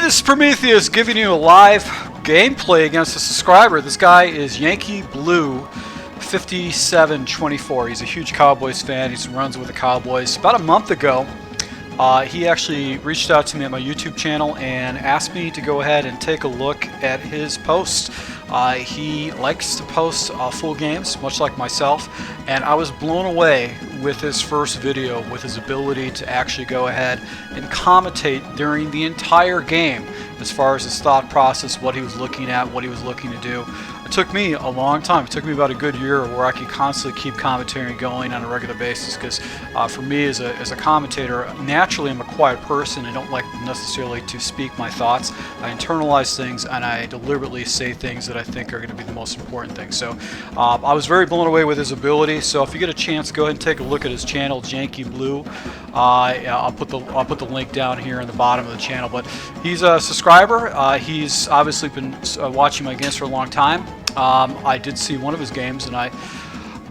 this is Prometheus giving you a live gameplay against a subscriber. This guy is YankyBlue 5724. He's a huge Cowboys fan. He runs with the Cowboys. About a month ago, he actually reached out to me on my YouTube channel and asked me to go ahead and take a look at his posts. He likes to post full games, much like myself, and I was blown away with his first video, with his ability to actually go ahead and commentate during the entire game as far as his thought process, what he was looking at, what he was looking to do. It took me a long time. It took me about a good year where I could constantly keep commentary going on a regular basis, because for me as a commentator, naturally I'm a quiet person. I don't like necessarily to speak my thoughts. I internalize things and I deliberately say things that I think are going to be the most important things. So I was very blown away with his ability. So if you get a chance, go ahead and take a look at his channel, YankyBlue. I'll put the link down here in the bottom of the channel. But he's a subscriber. He's obviously been watching my games for a long time. I did see one of his games, and I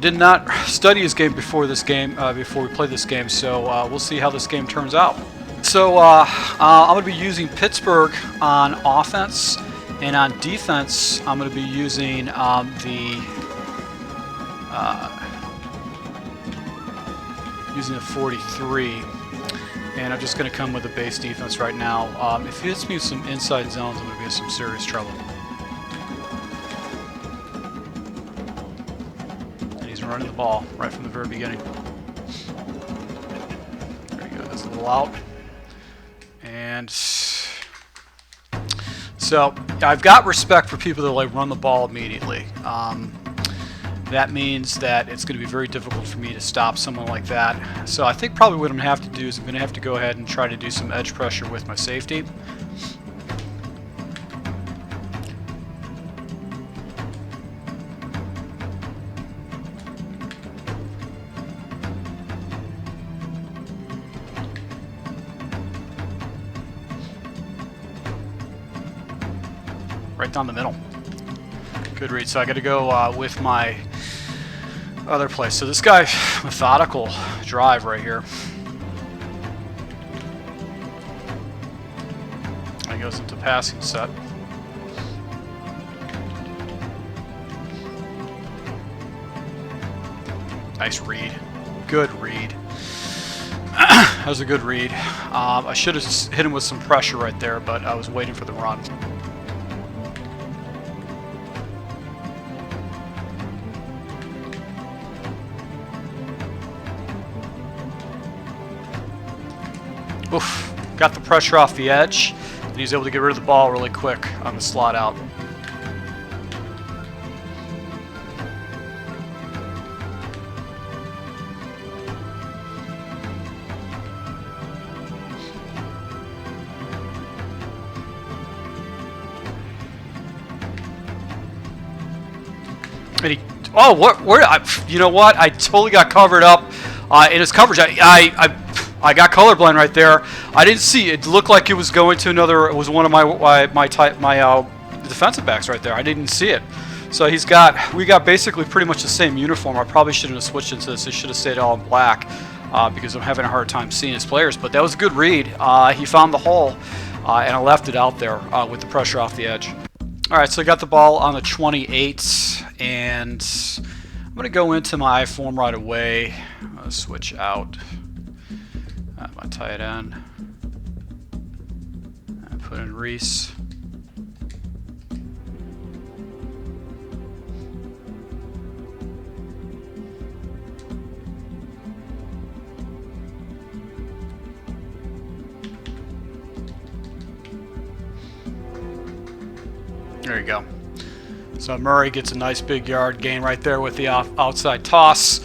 did not study his game before this game, before we played this game. So we'll see how this game turns out. So I'm going to be using Pittsburgh on offense, and on defense, I'm going to be using using a 43, and I'm just going to come with a base defense right now. If he hits me with some inside zones, I'm going to be in some serious trouble. And he's running the ball right from the very beginning. There you go, there's a little out. And so I've got respect for people that like run the ball immediately. That means that it's going to be very difficult for me to stop someone like that. So I think probably what I'm going to have to do is I'm going to have to go ahead and try to do some edge pressure with my safety. Right down the middle. Good read. So I got to go with my other play. So this guy, methodical drive right here. And he goes into passing set. Nice read. Good read. That was a good read. I should have hit him with some pressure right there, but I was waiting for the run. Oof, got the pressure off the edge, and he's able to get rid of the ball really quick on the slot out. And he, oh, you know what? I totally got covered up in his coverage. I got colorblind right there. I didn't see it. It looked like it was going to another. It was one of my defensive backs right there. I didn't see it. So we got basically pretty much the same uniform. I probably shouldn't have switched into this. I should have stayed all in black because I'm having a hard time seeing his players. But that was a good read. He found the hole, and I left it out there with the pressure off the edge. All right, so I got the ball on the 28, and I'm going to go into my form right away. I'm going to switch out my tight end and put in Reese. There you go. So Murray gets a nice big yard gain right there with the outside toss.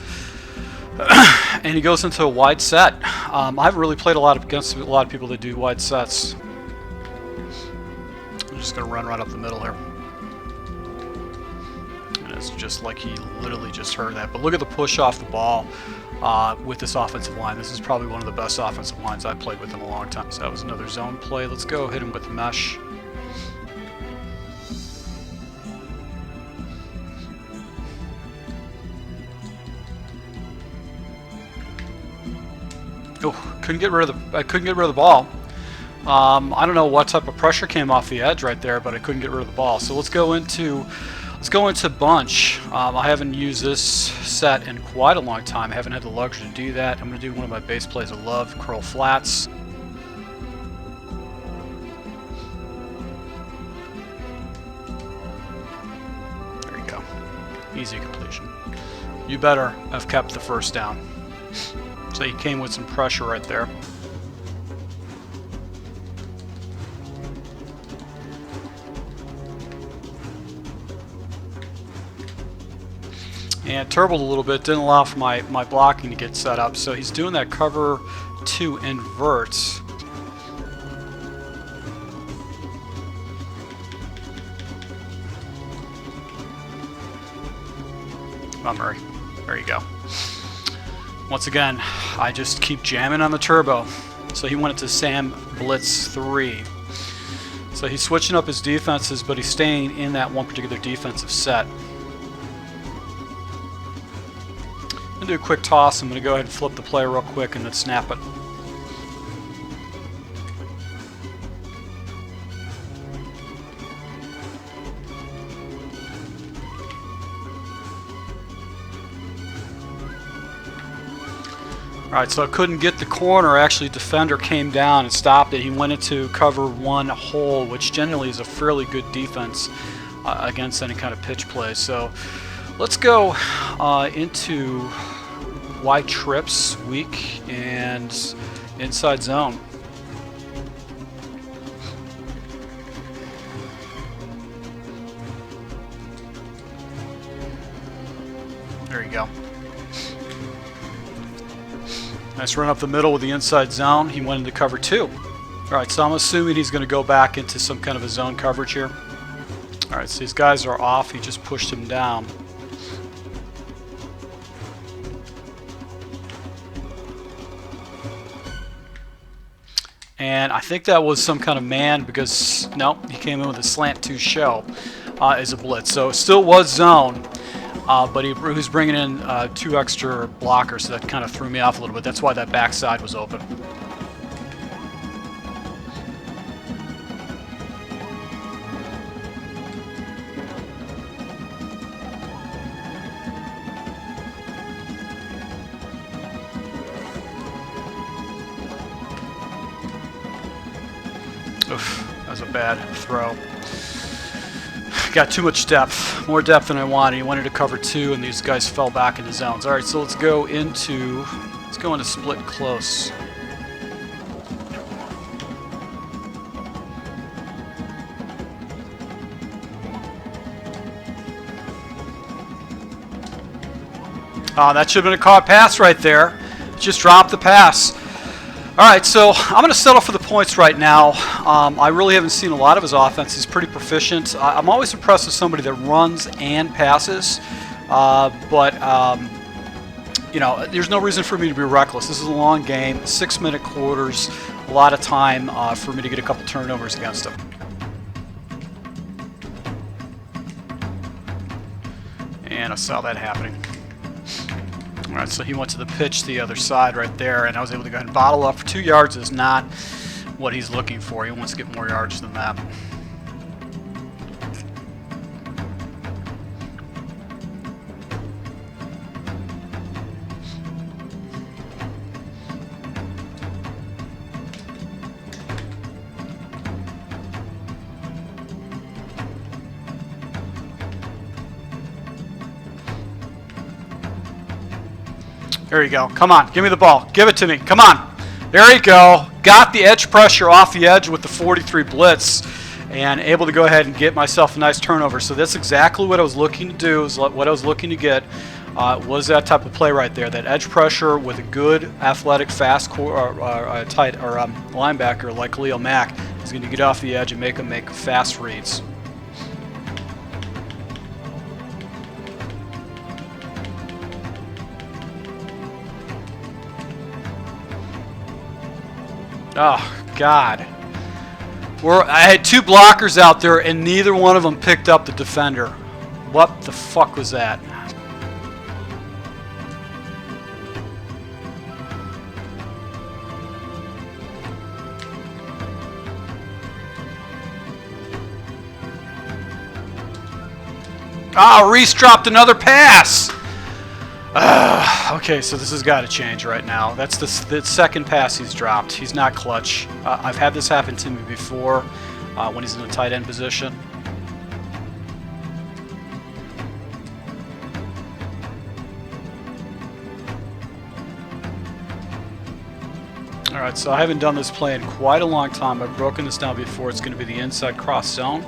And he goes into a wide set. I haven't really played against a lot of people that do wide sets. I'm just going to run right up the middle here. And it's just like he literally just heard that. But look at the push off the ball with this offensive line. This is probably one of the best offensive lines I've played with in a long time. So that was another zone play. Let's go hit him with the mesh. Oh, I couldn't get rid of the ball. I don't know what type of pressure came off the edge right there, but I couldn't get rid of the ball. So let's go into bunch. I haven't used this set in quite a long time. I haven't had the luxury to do that. I'm going to do one of my base plays I love, curl flats. There you go. Easy completion. You better have kept the first down. So he came with some pressure right there. And turbled a little bit, didn't allow for my blocking to get set up. So he's doing that cover 2 invert. Come on, Murray. There you go. Once again, I just keep jamming on the turbo. So he went into Sam Blitz 3. So he's switching up his defenses, but he's staying in that one particular defensive set. I'm going to do a quick toss. I'm going to go ahead and flip the play real quick and then snap it. Alright, so I couldn't get the corner. Actually, defender came down and stopped it. He went into cover 1 hole, which generally is a fairly good defense against any kind of pitch play. So let's go into Y trips, weak, and inside zone. There you go. Nice run up the middle with the inside zone. He went into cover 2. Alright, so I'm assuming he's going to go back into some kind of a zone coverage here. Alright, so these guys are off. He just pushed him down. And I think that was some kind of man because, no, he came in with a slant 2 shell as a blitz. So it still was zone. But he was bringing in 2 extra blockers, so that kind of threw me off a little bit. That's why that backside was open. Oof, that was a bad throw. Got too much depth, more depth than I wanted. He wanted to cover 2, and these guys fell back into zones. All right, so let's go into split close. That should have been a caught pass right there. Just dropped the pass. Alright, so I'm going to settle for the points right now. I really haven't seen a lot of his offense. He's pretty proficient. I'm always impressed with somebody that runs and passes. You know, there's no reason for me to be reckless. This is a long game, 6-minute quarters, a lot of time for me to get a couple turnovers against him. And I saw that happening. Alright, so he went to the pitch the other side right there, and I was able to go ahead and bottle up for 2 yards. Is not what he's looking for. He wants to get more yards than that. There you go. Come on. Give me the ball. Give it to me. Come on. There you go. Got the edge pressure off the edge with the 43 blitz and able to go ahead and get myself a nice turnover. So that's exactly what I was looking to do, is what I was looking to get was that type of play right there. That edge pressure with a good athletic fast linebacker like Khalil Mack is going to get off the edge and make him make fast reads. Oh, God. I had 2 blockers out there, and neither one of them picked up the defender. What the fuck was that? Ah, Reese dropped another pass. Okay, so this has got to change right now. That's the second pass he's dropped. He's not clutch. I've had this happen to me before when he's in a tight end position. Alright, so I haven't done this play in quite a long time. I've broken this down before. It's going to be the inside cross zone.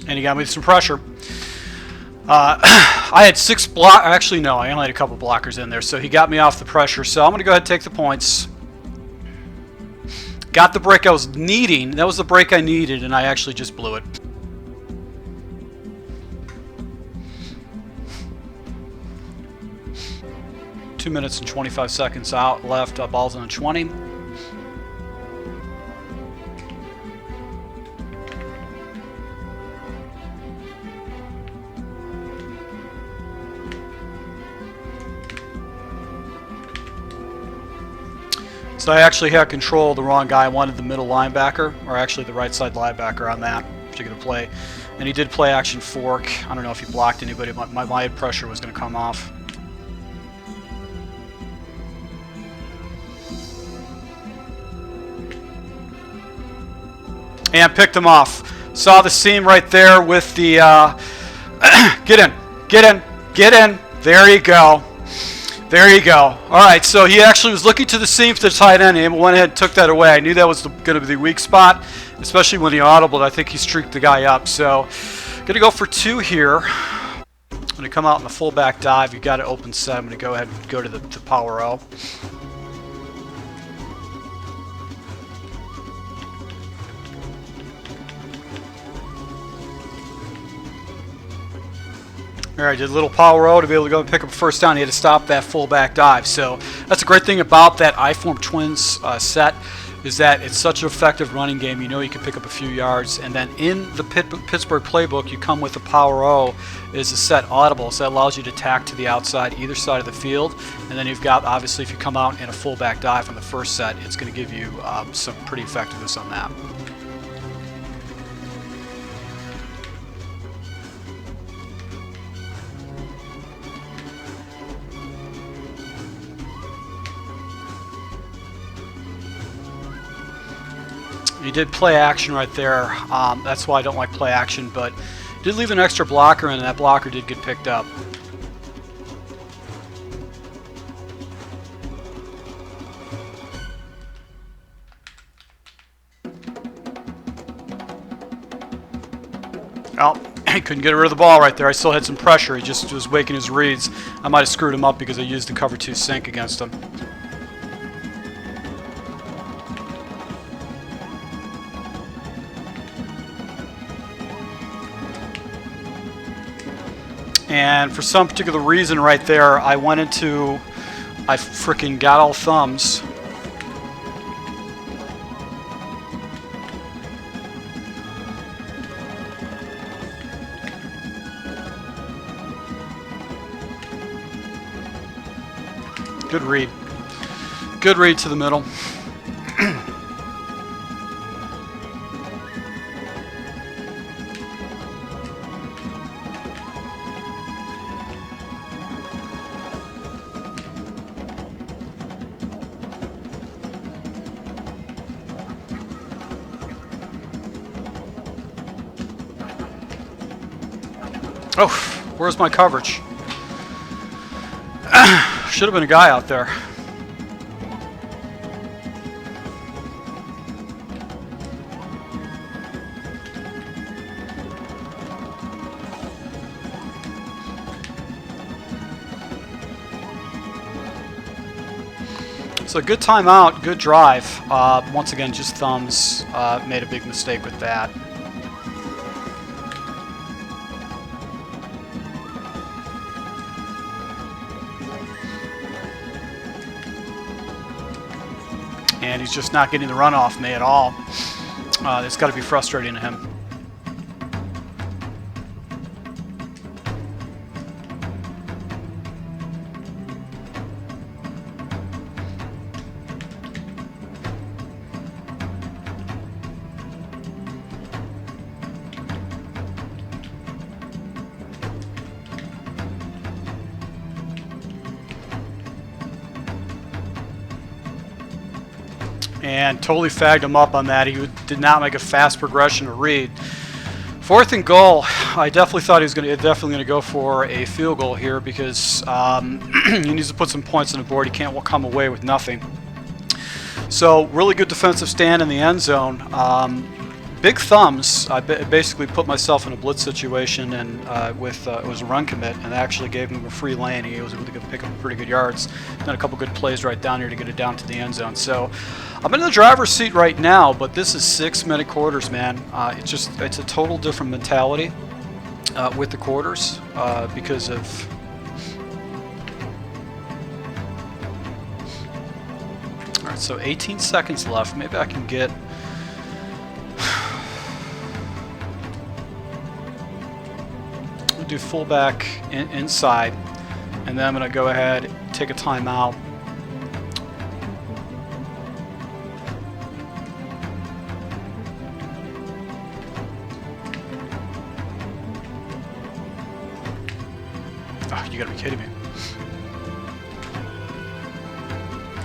And he got me some pressure. I had 6 block. Actually, no, I only had a couple blockers in there, so he got me off the pressure. So I'm going to go ahead and take the points. Got the break I was needing. That was the break I needed, and I actually just blew it. Two minutes and 25 seconds out left. Ball's on 20. So I actually had control of the wrong guy. I wanted the middle linebacker, or actually the right side linebacker on that particular play. And he did play action fork. I don't know if he blocked anybody, but my pressure was going to come off. And picked him off. Saw the seam right there with the... get in, get in, get in. There you go. There you go. All right, so he actually was looking to the seam for the tight end and went ahead and took that away. I knew that was going to be the weak spot, especially when he audibled. I think he streaked the guy up. So going to go for 2 here. I'm going to come out in the fullback dive. You've got an open set. I'm going to go ahead and go to the power O. Alright, did a little power O to be able to go and pick up a first down. He had to stop that fullback dive. So that's a great thing about that I-Form Twins set, is that it's such an effective running game. You know you can pick up a few yards. And then in the Pittsburgh playbook, you come with the power O is a set audible. So that allows you to tack to the outside, either side of the field. And then you've got, obviously, if you come out in a fullback dive on the first set, it's going to give you some pretty effectiveness on that. He did play action right there. That's why I don't like play action, but did leave an extra blocker in, and that blocker did get picked up. Oh, he couldn't get rid of the ball right there. I still had some pressure. He just was waking his reads. I might have screwed him up because I used the cover 2 sink against him. And for some particular reason right there, I freaking got all thumbs. Good read. Good read to the middle. Oh, where's my coverage? Should have been a guy out there. So good timeout, good drive. Once again, just thumbs. Made a big mistake with that. And he's just not getting the run off me at all. It's got to be frustrating to him. and totally fagged him up on that. He did not make a fast progression to read. 4th and goal. I definitely thought he was definitely going to go for a field goal here because he needs to put some points on the board. He can't come away with nothing. So really good defensive stand in the end zone. Big thumbs. I basically put myself in a blitz situation, and it was a run commit, and actually gave him a free lane. He was able to pick up pretty good yards. Done a couple good plays right down here to get it down to the end zone. So I'm in the driver's seat right now, but this is 6-minute quarters, man. It's a total different mentality with the quarters because of. All right, so 18 seconds left. Maybe I can get. Do fullback inside, and then I'm going to go ahead, take a timeout. Oh, you got to be kidding me.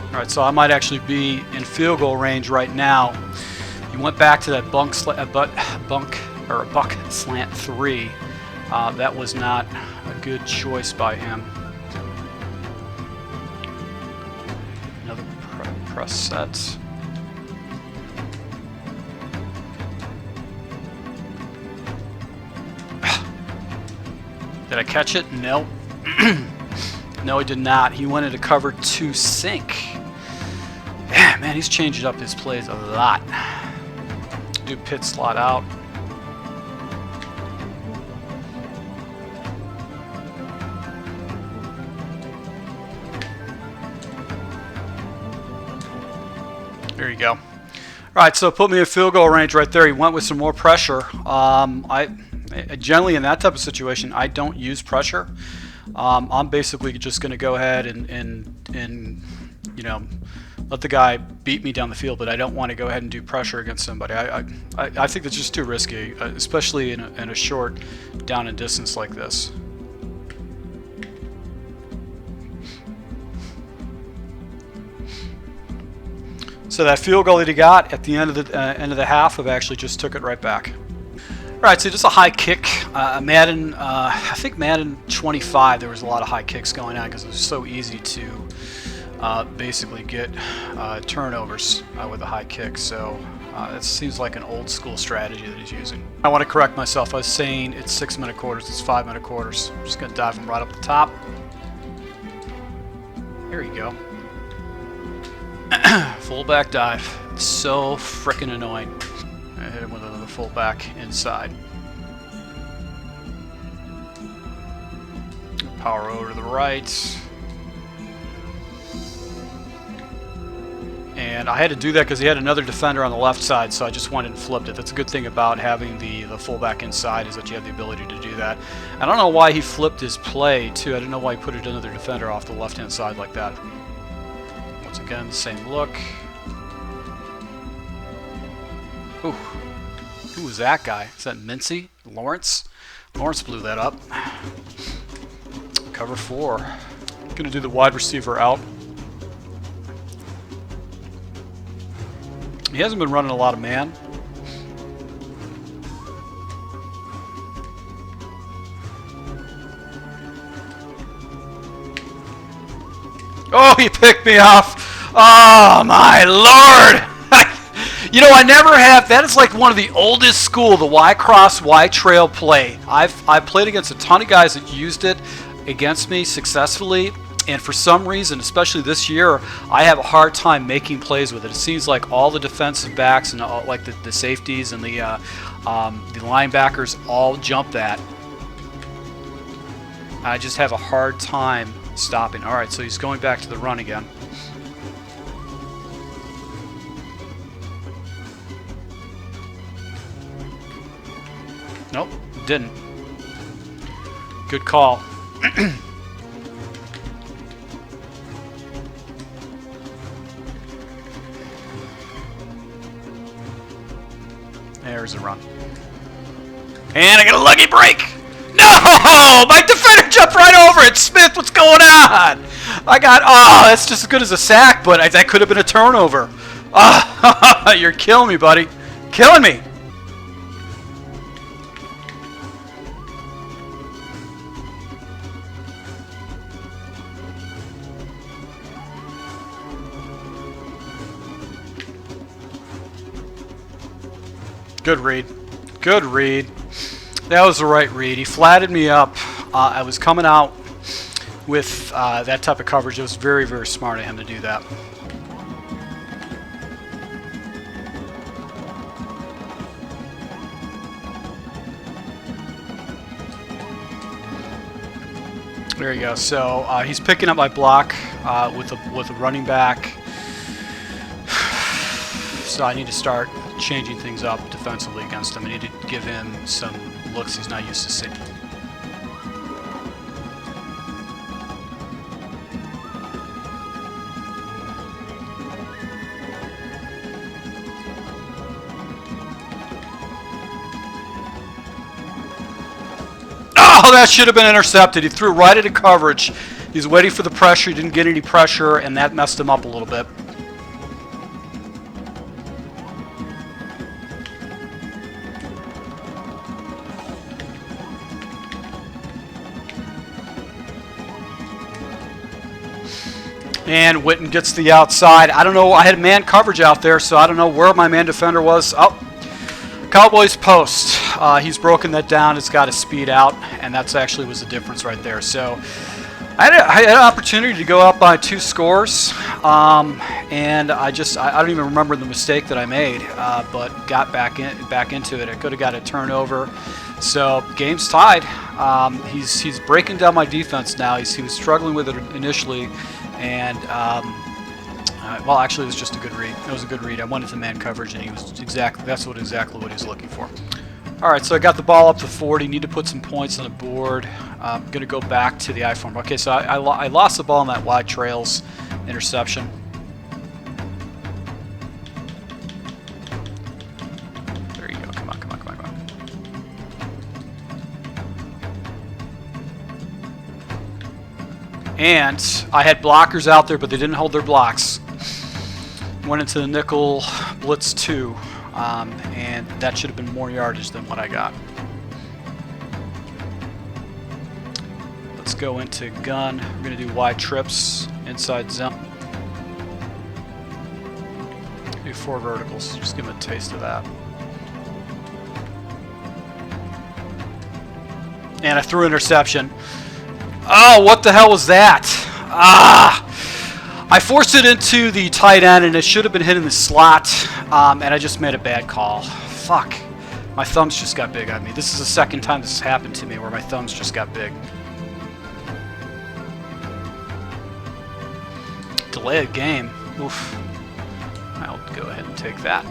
All right, so I might actually be in field goal range right now. He went back to that buck slant 3. That was not a good choice by him. Another press set. Did I catch it? No. No, he did not. He went into cover 2 sink. Yeah, man, he's changed up his plays a lot. Do pit slot out. There you go. All right, so put me in field goal range right there. He went with some more pressure. I generally in that type of situation, I don't use pressure. I'm basically just going to go ahead and you know, let the guy beat me down the field, but I don't want to go ahead and do pressure against somebody. I think that's just too risky, especially in a short down and distance like this. So that field goal that he got at the end of the half, I've actually just took it right back. All right, so just a high kick. Madden, I think Madden 25, there was a lot of high kicks going on because it was so easy to basically get turnovers with a high kick. So it seems like an old school strategy that he's using. I want to correct myself. I was saying it's 6-minute quarters. It's 5-minute quarters. I'm just going to dive him right up the top. There you go. Fullback dive. It's so freaking annoying. I hit him with another fullback inside. Power over to the right. And I had to do that because he had another defender on the left side, so I just went and flipped it. That's a good thing about having the fullback inside, is that you have the ability to do that. I don't know why he flipped his play, too. I don't know why he put another defender off the left-hand side like that. Once again, the same look. Ooh. Who was that guy? Is that Mincy? Lawrence? Lawrence blew that up. Cover 4. Gonna do the wide receiver out. He hasn't been running a lot of man. Oh, he picked me off. Oh, my Lord. You know, I never have. That is like one of the oldest school, the Y cross, Y trail play. I've played against a ton of guys that used it against me successfully. And for some reason, especially this year, I have a hard time making plays with it. It seems like all the defensive backs and all, like the safeties and the linebackers all jump that. I just have a hard time stopping. All right, so he's going back to the run again. Nope, didn't. Good call. There's a run. And I got a lucky break. No! My defender jumped right over it. Smith, what's going on? I got, oh, that's just as good as a sack, but that could have been a turnover. Ah, you're killing me, buddy. Killing me. Good read. Good read. That was the right read. He flattened me up. I was coming out with that type of coverage. It was very, very smart of him to do that. There you go. So he's picking up my block with a running back. So I need to start changing things up defensively against him. I need to give him some looks he's not used to seeing. Oh, that should have been intercepted. He threw right into coverage. He's waiting for the pressure. He didn't get any pressure, and that messed him up a little bit. And Witten gets the outside. I don't know. I had man coverage out there, so I don't know where my man defender was. Oh, Cowboys post. He's broken that down. It's got his speed out, and that's actually was the difference right there. So I had an opportunity to go up by 2 scores, and I don't even remember the mistake that I made, but got back into it. I could have got a turnover. So game's tied. He's breaking down my defense now. He was struggling with it initially. And, well, actually, it was just a good read. It was a good read. I went into man coverage, and that's exactly what he was looking for. All right, so I got the ball up to 40. Need to put some points on the board. I'm going to go back to the I-form. Okay, so I lost the ball on that wide trails interception. There you go. Come on. And I had blockers out there, but they didn't hold their blocks. Went into the nickel blitz 2, and that should have been more yardage than what I got. Let's go into gun. We're going to do wide trips, inside zone. Do 4 verticals. Just give them a taste of that. And I threw interception. Oh, what the hell was that? I forced it into the tight end, and it should have been hitting the slot, and I just made a bad call. Fuck. My thumbs just got big on me. This is the second time this has happened to me where my thumbs just got big. Delay a game. Oof. I'll go ahead and take that.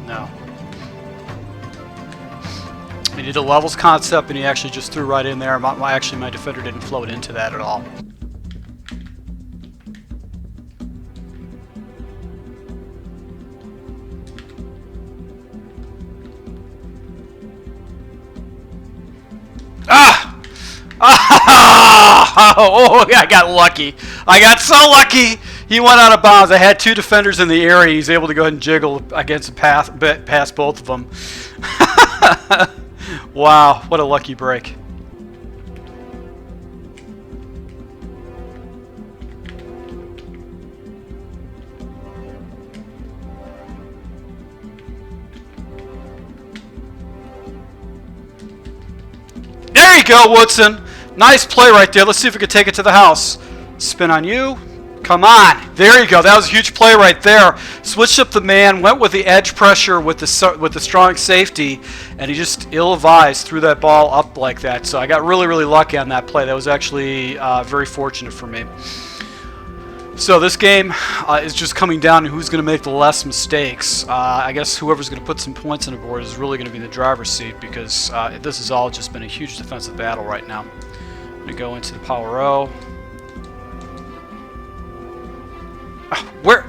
No. He did a levels concept, and he actually just threw right in there. My defender didn't float into that at all. Oh, I got lucky. I got so lucky. He went out of bounds. I had 2 defenders in the area. He's able to go ahead and jiggle against pass both of them. Wow, what a lucky break. There you go, Woodson. Nice play right there. Let's see if we can take it to the house. Spin on you. Come on. There you go. That was a huge play right there. Switched up the man, went with the edge pressure with the strong safety, and he just ill-advised threw that ball up like that. So I got really, really lucky on that play. That was actually very fortunate for me. So this game is just coming down to who's going to make the less mistakes. I guess whoever's going to put some points on the board is really going to be in the driver's seat, because this has all just been a huge defensive battle right now. I'm going to go into the power O. Where?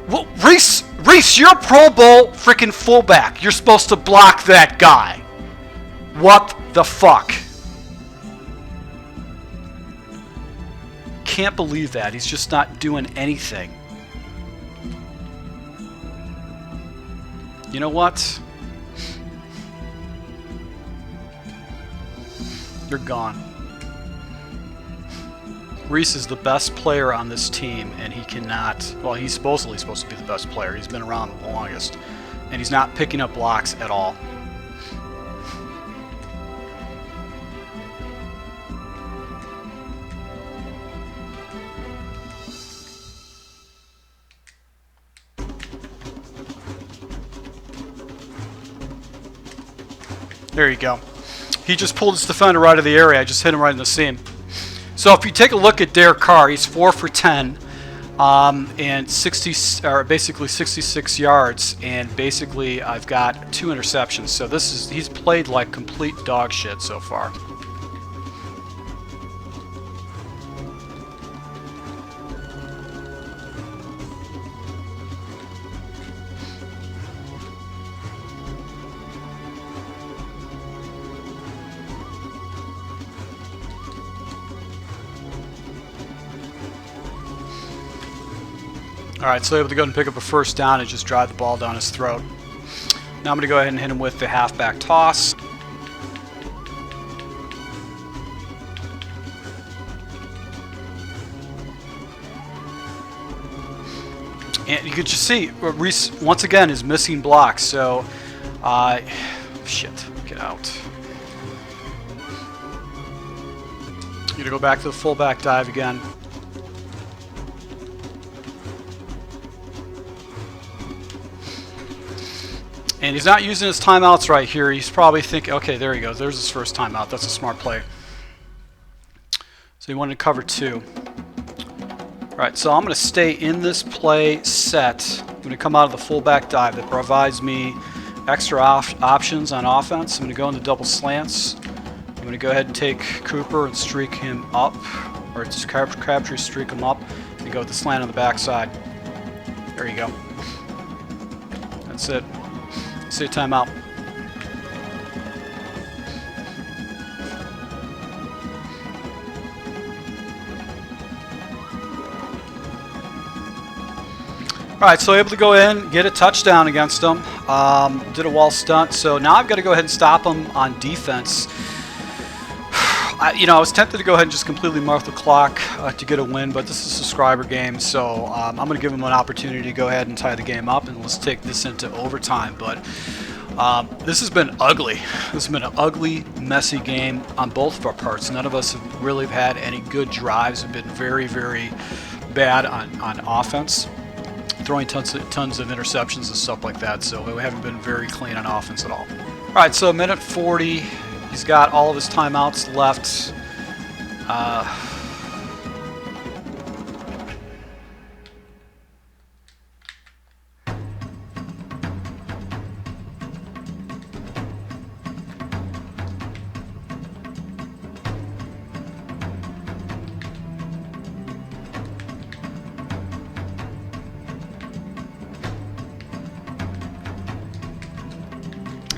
Well, Reese Reese, you're a Pro Bowl freaking fullback. You're supposed to block that guy. What the fuck? Can't believe that. He's just not doing anything. You know what? You're gone. Reese is the best player on this team, and he cannot... Well, he's supposedly supposed to be the best player. He's been around the longest, and he's not picking up blocks at all. There you go. He just pulled his defender out of the area. I just hit him right in the seam. So if you take a look at Derek Carr, he's 4 for 10 and 60, or basically 66 yards, and basically I've got 2 interceptions. So he's played like complete dog shit so far. Alright, so able to go and pick up a first down and just drive the ball down his throat. Now I'm going to go ahead and hit him with the halfback toss. And you can just see, Reese, once again, is missing blocks, so... shit, get out. You're going to go back to the fullback dive again. And he's not using his timeouts right here. He's probably thinking, okay, there he goes. There's his first timeout. That's a smart play. So he wanted to cover 2. All right, so I'm going to stay in this play set. I'm going to come out of the fullback dive that provides me extra options on offense. I'm going to go into double slants. I'm going to go ahead and take Cooper and streak him up, or just Crabtree, streak him up, and go with the slant on the backside. There you go. That's it. See a timeout. Alright, so able to go in, get a touchdown against them. Did a wall stunt, so now I've got to go ahead and stop them on defense. I was tempted to go ahead and just completely mark the clock to get a win, but this is a subscriber game, so I'm going to give them an opportunity to go ahead and tie the game up, and let's take this into overtime. But this has been ugly. This has been an ugly, messy game on both of our parts. None of us have really had any good drives. Have been very, very bad on offense, throwing tons of interceptions and stuff like that, so we haven't been very clean on offense at all. All right, so minute 40. He's got all of his timeouts left.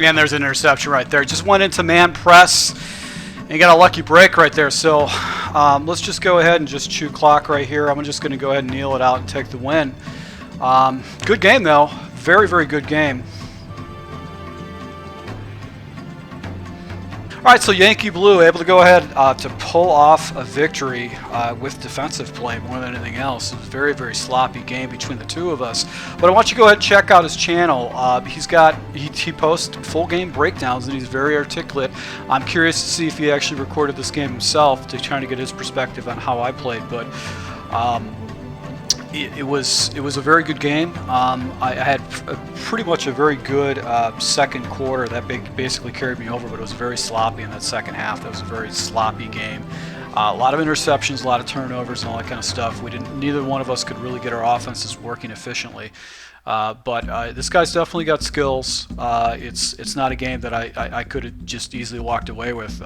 And there's an interception right there. Just went into man press and got a lucky break right there. So let's just go ahead and just chew clock right here. I'm just going to go ahead and kneel it out and take the win. Good game, though. Very, very good game. All right, so Yankee Blue able to go ahead to pull off a victory with defensive play more than anything else. It was a very, very sloppy game between the two of us. But I want you to go ahead and check out his channel. He posts full game breakdowns, and he's very articulate. I'm curious to see if he actually recorded this game himself to try to get his perspective on how I played. But it was a very good game. I had pretty much a very good second quarter that basically carried me over, but it was very sloppy in that second half. That was a very sloppy game. A lot of interceptions, a lot of turnovers, and all that kind of stuff. Neither one of us could really get our offenses working efficiently. But this guy's definitely got skills. It's not a game that I could have just easily walked away with.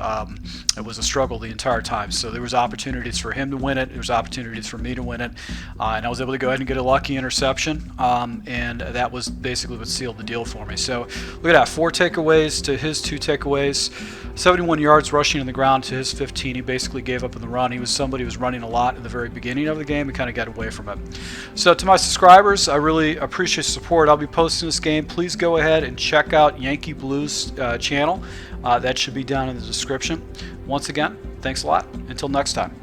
It was a struggle the entire time. So there was opportunities for him to win it. There was opportunities for me to win it, and I was able to go ahead and get a lucky interception. And that was basically what sealed the deal for me. So look at that, 4 takeaways to his 2 takeaways. 71 yards rushing on the ground to his 15. He basically gave up in the run. He was somebody who was running a lot in the very beginning of the game and kind of got away from it. So to my subscribers, I really appreciate your support. I'll be posting this game. Please go ahead and check out YankyBlue's channel. That should be down in the description. Once again, thanks a lot. Until next time.